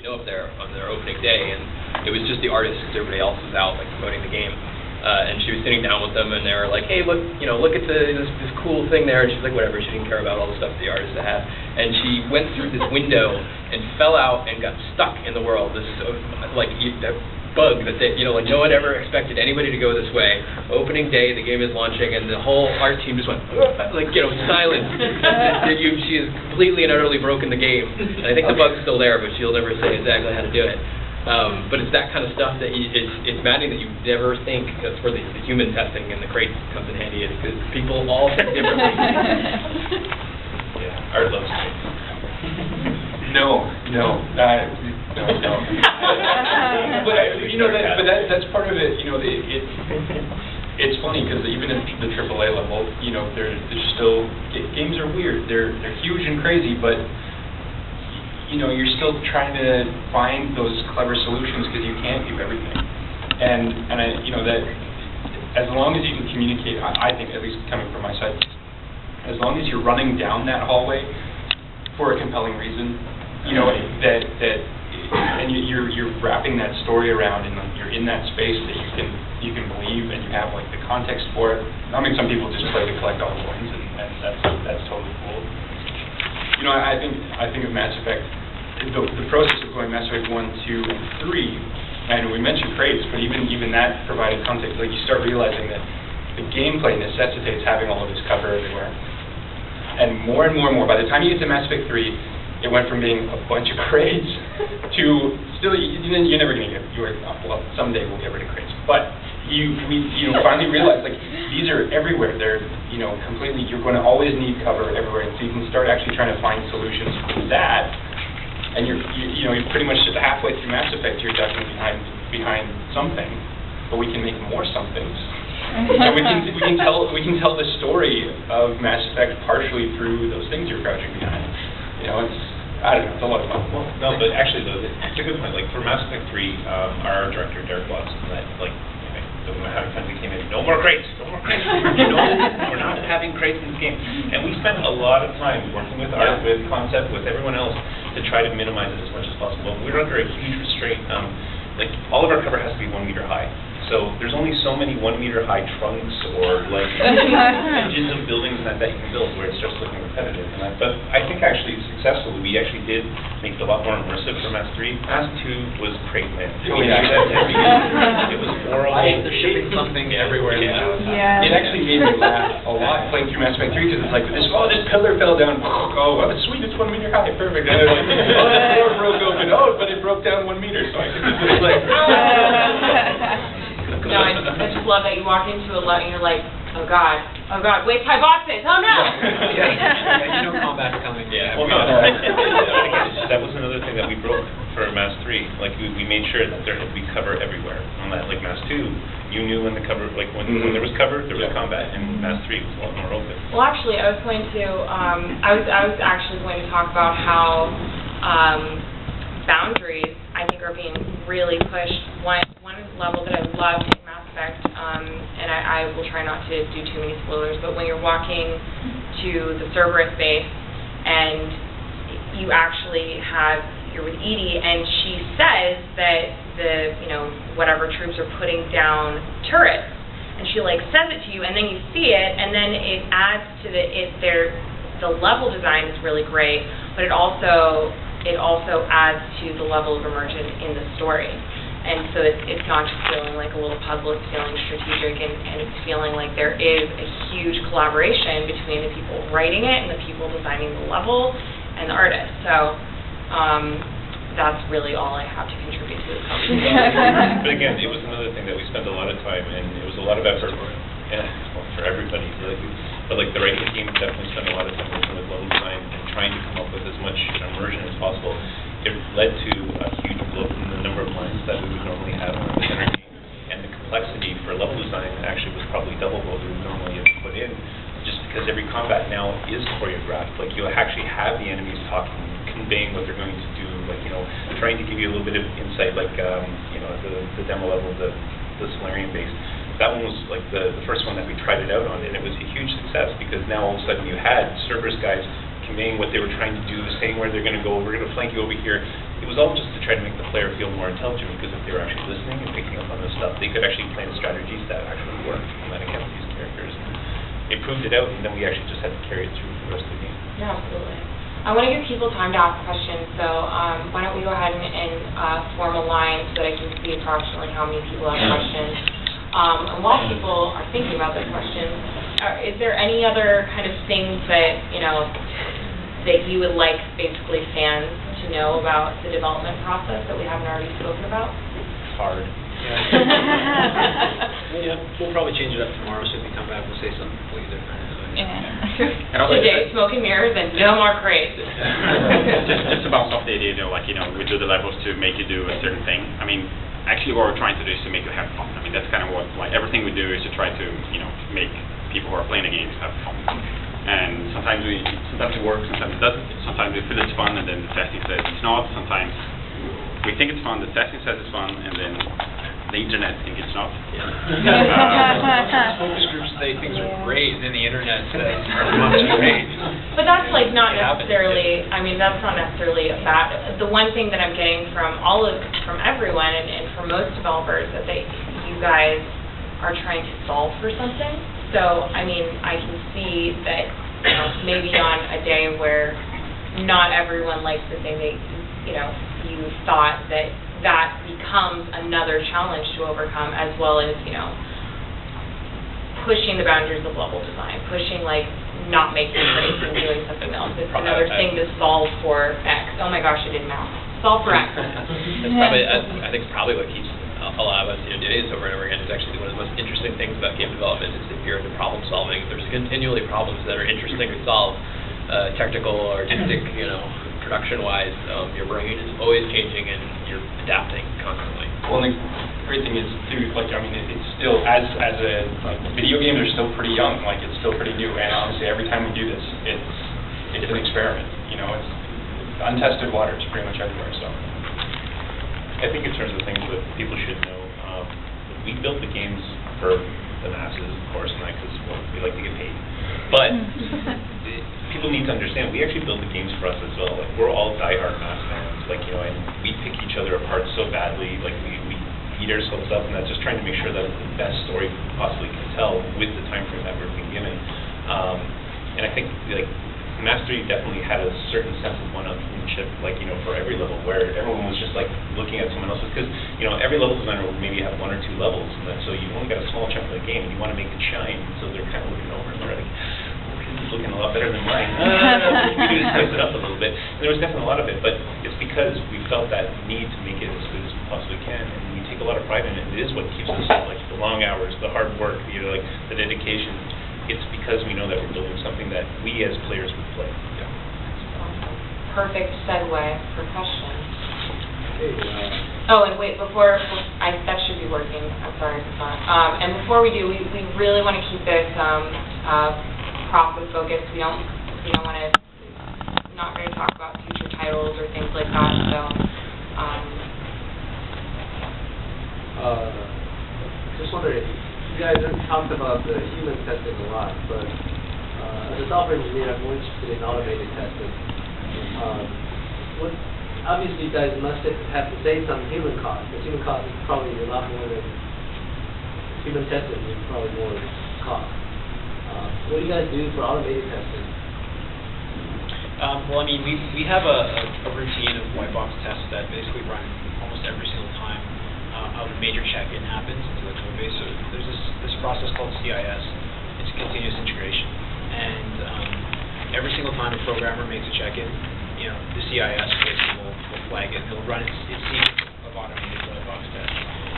go up there on their opening day, and it was just the artists because everybody else was out like promoting the game. And she was sitting down with them, and they were like, "Hey, look, look at this cool thing there." And she's like, "Whatever." She didn't care about all the stuff the artists had. And she went through this window and fell out and got stuck in the world. This is like a bug that like no one ever expected anybody to go this way. Opening day, the game is launching, and the whole art team just went like silent. She has completely and utterly broken the game. And I think the bug's still there, but she'll never say exactly how to do it. But it's that kind of stuff that it's maddening that you never think. That's where the human testing and the crates comes in handy, is because people all think differently. Yeah, art loves crates. No. But that's part of it. It's funny because even at the AAA level, there's still games are weird. They're huge and crazy, but you're still trying to find those clever solutions because you can't do everything. And that as long as you can communicate, I think, at least coming from my side, as long as you're running down that hallway for a compelling reason, and you're wrapping that story around, and you're in that space that you can believe, and you have like the context for it. I mean, some people just play to collect all the coins, and that's totally cool. I think of Mass Effect, the process of going Mass Effect 1, 2, and 3, and we mentioned crates, but even that provided context. Like, you start realizing that the gameplay necessitates having all of this cover everywhere. And more, by the time you get to Mass Effect 3, it went from being a bunch of crates to still, you're never going to get, well, someday we'll get rid of crates. But we finally realized, like, these are everywhere. They're, completely, you're going to always need cover everywhere. And so you can start actually trying to find solutions for that. And you're pretty much halfway through Mass Effect, you're ducking behind something, but we can make more somethings. And we can tell the story of Mass Effect partially through those things you're crouching behind. I don't know, it's a lot of fun. Well, no, but actually, though, it's a good point. Like, for Mass Effect 3, our director, Derek Watson, when Having Fun came in, no more crates, no more crates. We're not having crates in this game. And we spent a lot of time working with art, with concept, with everyone else to try to minimize it as much as possible. We're under a huge restraint. Like, all of our cover has to be 1 meter high. So there's only so many 1 meter high trunks or like edges of buildings that you can build where it's just looking repetitive. But I think actually successfully, we actually did make it a lot more immersive for Mass 3. Mass 2 was crate land. Oh, yeah. It was horrible. They're shipping something everywhere now. Yeah. It actually made me laugh a lot playing through Mass Effect 3 because it's like, this pillar fell down. Oh, well, sweet, it's 1 meter high. Perfect. And like, the floor broke open. Oh, but it broke down 1 meter. So I could just like, No, I just love that you walk into a lot and you're like, oh God, waist high boxes, oh no! Combat's coming. Yeah, well, no, that was another thing that we broke for Mass 3. Like, we made sure that there had to be cover everywhere. On that, like Mass 2, you knew when the cover, like when there was cover, there was combat, and Mass 3 was a lot more open. Well, actually, I was actually going to talk about how boundaries, I think, are being really pushed. One level that I loved in Mass Effect, and I will try not to do too many spoilers, but when you're walking to the Cerberus base and you actually you're with Edie, and she says that whatever troops are putting down turrets, and she like says it to you, and then you see it, and then it adds to the level design is really great, but it also adds to the level of immersion in the story. And so it's not just feeling like a little puzzle, it's feeling strategic, and it's feeling like there is a huge collaboration between the people writing it and the people designing the level and the artists. So that's really all I have to contribute to this conversation. But again, it was another thing that we spent a lot of time, and it was a lot of effort for everybody. But like the writing team definitely spent a lot of time working with level design and trying to come up with as much immersion as possible. It led to a huge blow in the number of lines that we would normally have in the center game, and the complexity for level design actually was probably double what we would normally have put in, just because every combat now is choreographed. Like, you actually have the enemies talking, conveying what they're going to do, like, trying to give you a little bit of insight, like, the demo level, the Solarian base. That one was like the first one that we tried it out on, and it was a huge success because now all of a sudden you had Cerberus guys conveying what they were trying to do, saying where they're going to go, we're going to flank you over here. It was all just to try to make the player feel more intelligent, because if they were actually listening and picking up on this stuff, they could actually plan strategies that actually work on that account with these characters. They proved it out, and then we actually just had to carry it through for the rest of the game. Yeah, absolutely. I want to give people time to ask questions, so why don't we go ahead and form a line so that I can see approximately how many people have questions. And while people are thinking about their questions, is there any other kind of things that, that you would like basically fans to know about the development process that we haven't already spoken about? It's hard. Yeah, we'll probably change it up tomorrow, so if you come back, we'll say something completely different. And today, smoke and mirrors and no more craze. just to bounce off the idea, we do the levels to make you do a certain thing. I mean, actually what we're trying to do is to make you have fun. I mean, that's kind of what, everything we do is to try to, make people who are playing the games have fun. And sometimes it works, sometimes it doesn't. Sometimes we feel it's fun, and then the testing says it's not. Sometimes we think it's fun, the testing says it's fun, and then the internet thinks it's not. Focus groups say things are great, and then the internet says they're not great. But that's not necessarily, that's not necessarily a bad, the one thing that I'm getting from everyone and from most developers that you guys are trying to solve for something. So, I can see that, maybe on a day where not everyone likes the thing that, you thought that becomes another challenge to overcome, as well as, pushing the boundaries of level design, pushing, not making mistakes and doing something else. It's another thing to solve for X. Oh my gosh, I did math. Solve for X. That's probably, I think probably what keeps a lot of us doing this over and over again is actually one of the most interesting things about game development is if you're into problem solving, there's continually problems that are interesting to solve, technical, artistic, production-wise. Your brain is always changing and you're adapting constantly. Well, and the great thing is, too, it's still, as a video game, they're still pretty young, it's still pretty new, and honestly, every time we do this, it's an experiment, it's untested waters pretty much everywhere, so. I think in terms of things that people should know, we built the games for the masses, of course, not because we like to get paid. But people need to understand, we actually build the games for us as well. We're all diehard Mass fans, and we pick each other apart so badly. We beat ourselves up, and that's just trying to make sure that it's the best story we possibly can tell with the time frame that we're being given. And I think, Mastery definitely had a certain sense of one-upmanship, for every level, where everyone was just looking at someone else's, because every level designer will maybe have 1 or 2 levels, and then so you only got a small chunk of the game, and you want to make it shine, so they're kind of looking over and they're like, it's looking a lot better than mine. We do to spice it up a little bit. And there was definitely a lot of it, but it's because we felt that need to make it as good as we possibly can, and we take a lot of pride in it. It is what keeps us up, the long hours, the hard work, the dedication. It's because we know that we're building something that we as players would play. Yeah. Perfect segue for questions. Hey, and wait, that should be working. I'm sorry if it's not. And before we do, we really want to keep this profit focused. We don't want to, not going to talk about future titles or things like that. So, just wondering. You guys have talked about the human testing a lot, but as a software engineer, I'm more interested in automated testing. Obviously, you guys must have to save some human cost, because human cost is probably a lot more than human testing is probably more cost. What do you guys do for automated testing? We have a routine of white box tests that basically run almost every single time a major check-in happens into the code base. So there's this process called CIS. It's continuous integration. And every single time a programmer makes a check-in, the CIS basically will flag it. It'll run its sequence of automated white box tests.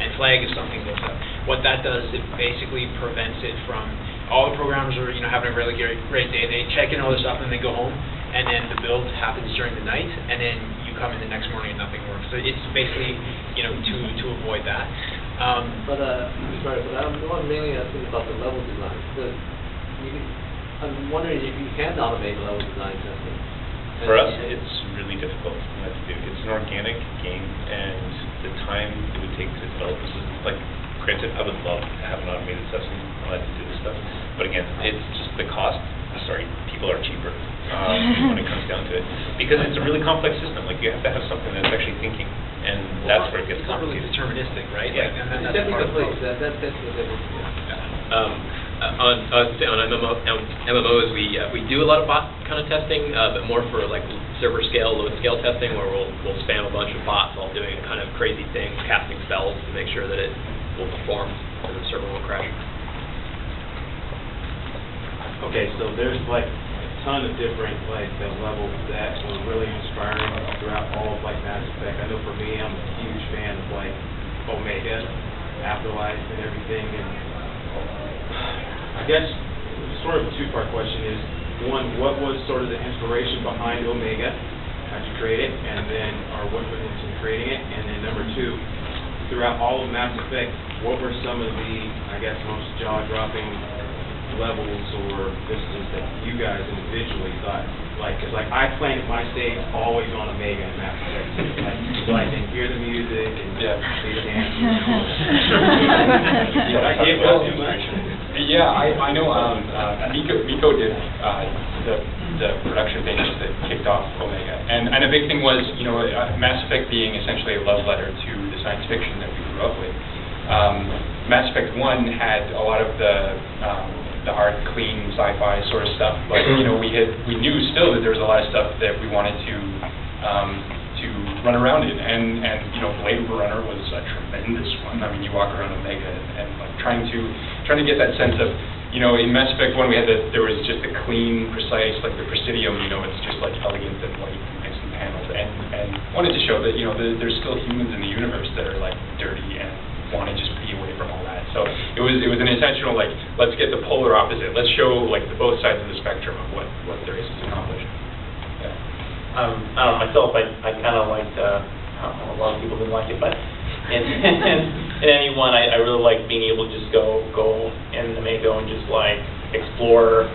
And flag if something goes up. What that does, it basically prevents it from, all the programmers are having a really great day. They check in all this stuff and they go home. And then the build happens during the night, and then you come in the next morning and nothing works. So it's basically, to avoid that. Sorry, but I'm mainly asking about the level design. I'm wondering if you can automate level design testing. For us, it's really difficult to do. It's an organic game, and the time it would take to develop the system, granted, I would love to have an automated testing to do this stuff, but again, it's just the cost. Sorry, people are cheaper. when it comes down to it, because it's a really complex system. Like, you have to have something that's actually thinking, and that's where it gets It's not really complicated. deterministic, right? Yeah. Like, and then It's that's definitely part of the complex, problem. that's definitely. On MMOs, we do a lot of bot kind of testing, but more for like server scale, load scale testing, where we'll spam a bunch of bots while doing kind of crazy things, casting spells to make sure that it will perform and the server won't crash. Okay, so there's like a ton of different like levels that were really inspiring throughout all of like Mass Effect. I know for me, I'm a huge fan of like Omega, Afterlife, and everything. And I guess sort of a two-part question is, one, what was sort of the inspiration behind Omega? How'd you create it? And then, or what went into creating it? And then number two, throughout all of Mass Effect, what were some of the, I guess, most jaw-dropping levels or vistas that you guys individually thought, like, because like I planned my stage always on Omega and Mass Effect, like, so I can hear the music and see the dance. I gave those too much. Yeah, I know Miko did the production pages that kicked off Omega, and a big thing was, you know, Mass Effect being essentially a love letter to the science fiction that we grew up with. Mass Effect 1 had a lot of the hard, clean sci-fi sort of stuff, but you know, we knew still that there was a lot of stuff that we wanted to run around in, and you know, Blade Runner was a tremendous one. I mean, you walk around Omega and like trying to get that sense of, you know, in Mass Effect 1 we had there was just a clean, precise, like the Presidium, you know, it's just like elegant and white and nice and paneled, and wanted to show that, you know, there's still humans in the universe that are like dirty and want to just be away from all that. So it was an intentional, like, let's get the polar opposite. Let's show like the both sides of the spectrum of what there is to accomplish. Yeah. I don't know, myself, I kind of liked, I don't know, a lot of people didn't like it, but in any one, I really like being able to just go in the Mako and just like explore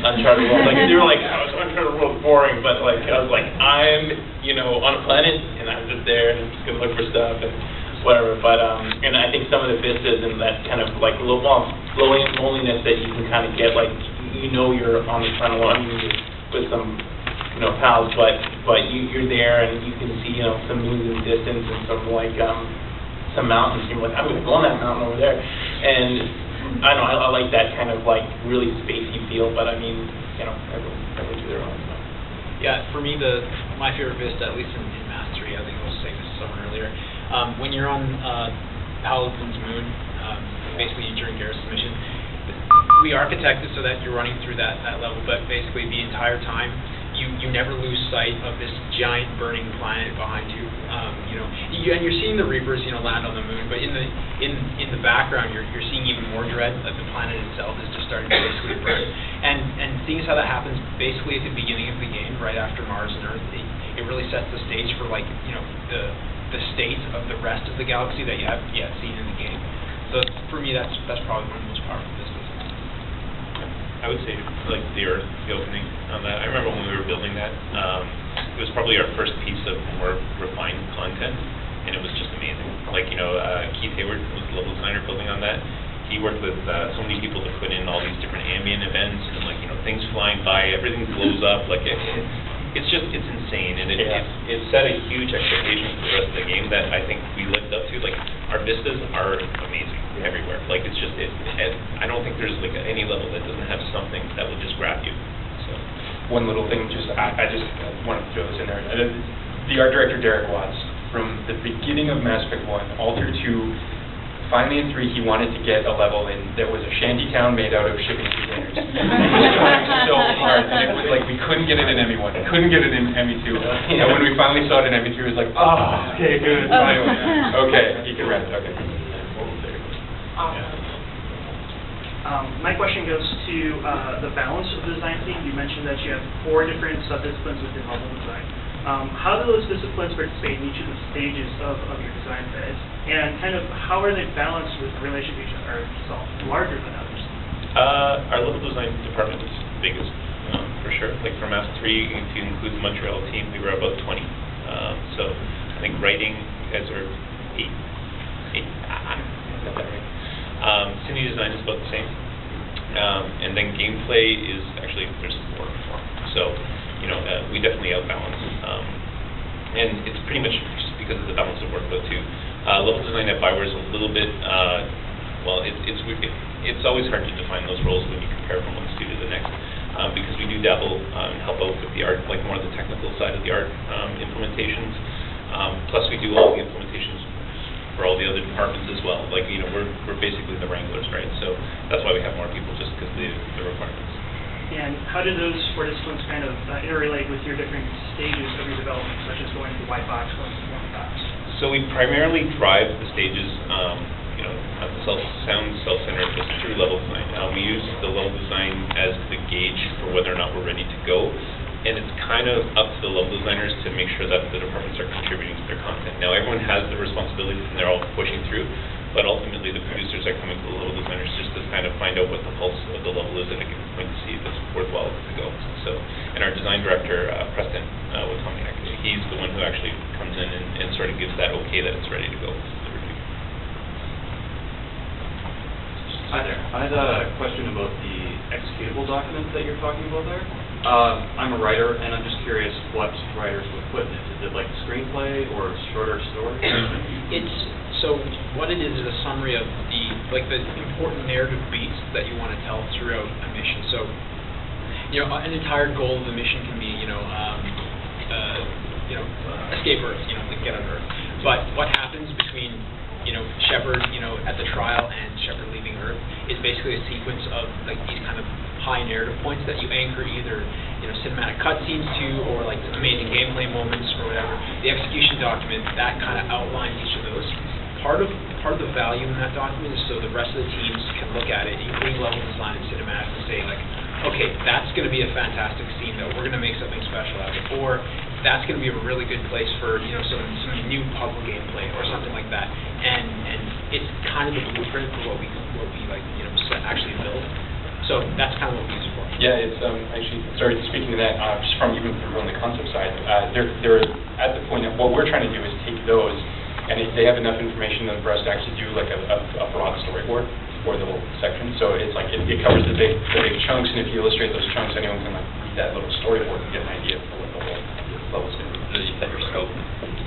uncharted world. Like, they were like, oh, uncharted world's boring, but like, I was like, I'm, you know, on a planet, and I'm just there, and I'm just gonna look for stuff, and whatever, but, and I think some of the vistas and that kind of like loneliness that you can kind of get, like, you know, you're on the front line with some, you know, pals, but you're there and you can see, you know, some moons in the distance and some, like, some mountains, you're like, I'm going to go on that mountain over there, and I don't know, I like that kind of, like, really spacey feel, but I mean, you know, everyone do their own stuff. Yeah, for me, my favorite vista, at least in Mastery, I think I was saying this to someone earlier, when you're on Paladin's Moon, basically during Garrus's mission, we architected so that you're running through that level, but basically the entire time you never lose sight of this giant burning planet behind you. You know, and you're seeing the Reapers, you know, land on the moon, but in the background you're seeing even more dread that the planet itself is just starting to basically burn. And seeing as how that happens basically at the beginning of the game, right after Mars and Earth, it really sets the stage for, like, you know, the state of the rest of the galaxy that you haven't yet seen in the game. So for me, that's probably one of the most powerful vistas. I would say, like, the Earth, the opening on that. I remember when we were building that, it was probably our first piece of more refined content, and it was just amazing. Like, you know, Keith Hayward was the level designer building on that. He worked with so many people to put in all these different ambient events and, like, you know, things flying by, everything blows up, like, it's insane, and it set a huge expectation for the rest of the game that I think we lived up to. Like, our vistas are amazing everywhere. Like, it's just, I don't think there's, like, any level that doesn't have something that will just grab you. So, one little thing, I just wanted to throw this in there. The art director, Derek Watts, from the beginning of Mass Effect 1 all through 2, finally in 3, he wanted to get a level in that was a shanty town made out of shipping containers. And he was trying so hard, and it was like we couldn't get it in ME1, couldn't get it in ME2. And when we finally saw it in ME3, it was like, oh, okay, good, finally. Okay, he can rest, okay. My question goes to the balance of the design team. You mentioned that you have 4 different subdisciplines within level design. How do those disciplines participate in each of the stages of your design phase? And kind of how are they balanced with relation to each other? Are some larger than others? Our level design department is the biggest, for sure. Like, for Mass 3, if you include the Montreal team, we were about 20. So I think writing, you guys are 8. Got that right. City design is about the same. And then gameplay is actually, there's 4. So, we definitely outbalance. And it's pretty much just because of the balance of workload too. Level design at Bioware is a little bit, it's always hard to define those roles when you compare from one studio to the next, because we do dabble and help out with the art, like more of the technical side of the art implementations. Plus we do all the implementations for all the other departments as well. Like, we're basically the wranglers, right? So that's why we have more people, just because of the requirements. And how do those four disciplines kind of interrelate with your different stages of your development, such as going to white box, going to black box? So we primarily drive the stages, self-centered, just through level design. We use the level design as the gauge for whether or not we're ready to go, and it's kind of up to the level designers to make sure that the departments are contributing to their content. Now, everyone has the responsibility, and they're all pushing through, but ultimately the producers are coming to the level designers just to kind of find out what the pulse of the level is at a given point to see if it's worthwhile to go. So, and our design director, Preston Watomiak, he's the one who actually comes in and sort of gives that okay that it's ready to go. Hi there. I had a question about the executable documents that you're talking about there. I'm a writer, and I'm just curious what writers would put in it. Is it like a screenplay or shorter stories? So what it is a summary of the important narrative beats that you want to tell throughout a mission. So, an entire goal of the mission can be, escape Earth, get on Earth. But what happens between, Shepard, at the trial and Shepard leaving Earth is basically a sequence of these kind of high narrative points that you anchor either, cinematic cutscenes to, or amazing gameplay moments or whatever. The execution document that kind of outlines each of those. Part of the value in that document is so the rest of the teams can look at it, including level design and cinematics, and say okay, that's going to be a fantastic scene that we're going to make something special out of it, or that's going to be a really good place for some new puzzle gameplay or something like that. And it's kind of the blueprint for what we actually build. So that's kind of what we use it for. Yeah, it's actually, sorry, speaking to that, just from even from the concept side, they're at the point that what we're trying to do is take those, and if they have enough information for us to actually do a broad storyboard for the whole section. So it's it covers the big chunks, and if you illustrate those chunks, anyone can read that little storyboard and get an idea for what the whole level's going to be. You set your scope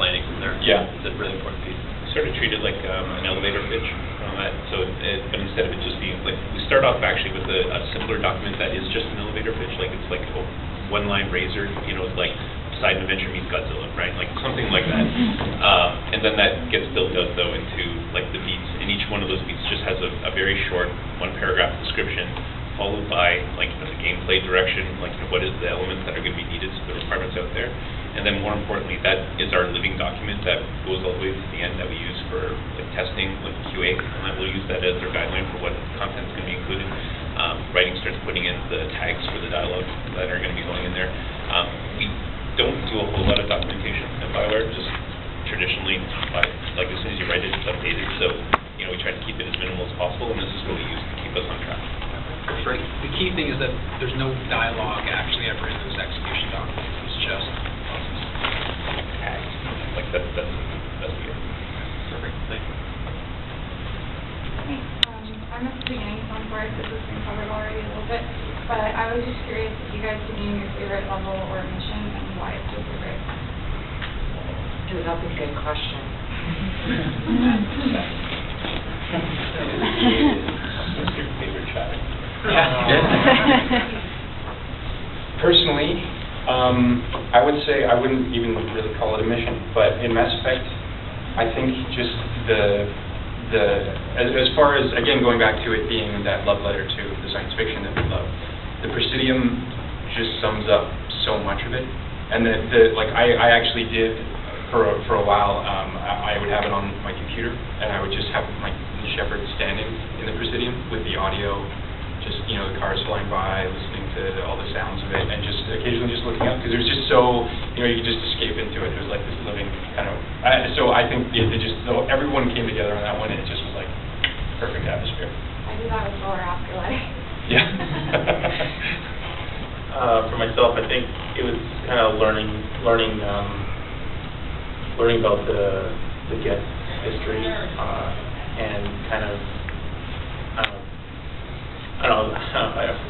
planning from there. Yeah. It's a really important piece. Sort of treat it like an elevator pitch on that. So, but instead of it just being we start off actually with a simpler document that is just an elevator pitch, it's like a one-line razor. It's like Poseidon Adventure meets Godzilla, right? Something like that. And then that gets built out though into the beats, and each one of those beats just has a very short one-paragraph description, followed by the gameplay direction, what is the elements that are going to be needed, so the requirements out there. And then more importantly, that is our living document that goes all the way to the end that we use for testing, QA, and we'll use that as our guideline for what content is going to be included. Writing starts putting in the tags for the dialogue that are going to be going in there. We don't do a whole lot of documentation at Bioware, just traditionally, as soon as you write it, it's updated. So, we try to keep it as minimal as possible, and this is what we use to keep us on track. Right. The key thing is that there's no dialogue actually ever in those execution documents. It's just tags. That's the Perfect. Thank you. I'm at the beginning, so I'm sorry if this has been covered already a little bit, but I was just curious if you guys could name your favorite level or mission and why it's your favorite. Ooh, that's a good question. What's your favorite child? Personally, I would say I wouldn't even really call it a mission, but in Mass Effect, I think just as far as, again, going back to it being that love letter to the science fiction that we love, the Presidium just sums up so much of it. And I actually did, for a while, I would have it on my computer, and I would just have Shepard standing in the Presidium with the audio, just, the cars flying by, listening to all the sounds of it, and just occasionally just looking up, because it was just so, you could just escape into it. It was like this living kind of, so I think everyone came together on that one, and it just was perfect atmosphere. I do that with Solar Afterlife. Yeah. For myself, I think it was kind of learning about the Geth history, and kind of I don't know,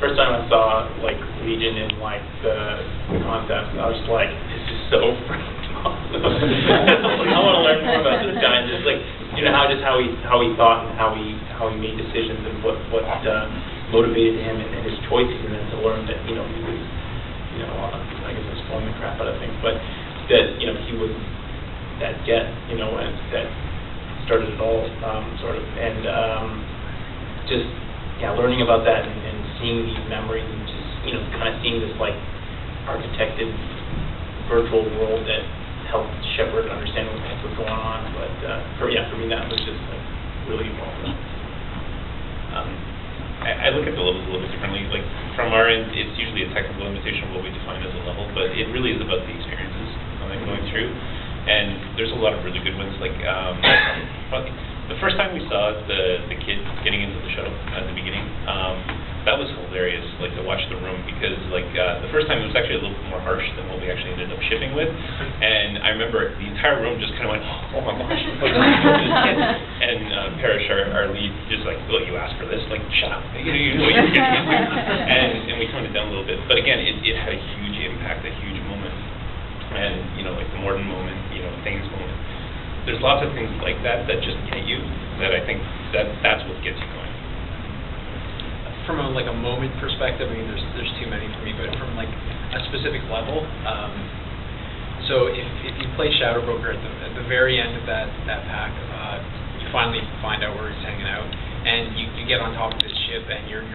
first time I saw, like, Legion in, like, the contest, I was like, this is so freaking awesome. I want to learn more about this guy, and just, like, you know, how he thought and how he made decisions and what motivated him and his choices, and then to learn that, you know, he was, you know, I guess I'm spoiling the crap out of things, but that, you know, he was that jet, you know, and that started it all, sort of, and just, yeah, learning about that and seeing these memories and just, you know, kind of seeing this, like, architected virtual world that helped Shepard understand what the heck was going on. But, for me, that was just, like, really awesome. I look at the levels a little bit differently. Like, from our end, it's usually a technical limitation of what we define as a level, but it really is about the experiences that I'm going through. And there's a lot of really good ones, like, the first time we saw the kid getting into the shuttle at the beginning, that was hilarious, like, to watch the room, because, like, the first time it was actually a little bit more harsh than what we actually ended up shipping with, and I remember the entire room just kind of went, oh my gosh, like, this kid. And Parrish, our lead, just like, well, you asked for this, like, shut up, you know what you're getting into, and we toned it down a little bit, but again, it had a huge impact, a huge moment, and, you know, like the Morden moment, you know, Thane's moment. There's lots of things like that that just get you, that I think that's what gets you going. From a moment perspective, I mean, there's too many for me, but from like a specific level, so if you play Shadow Broker at the very end of that pack, you finally find out where he's hanging out, and you get on top of his ship, and you're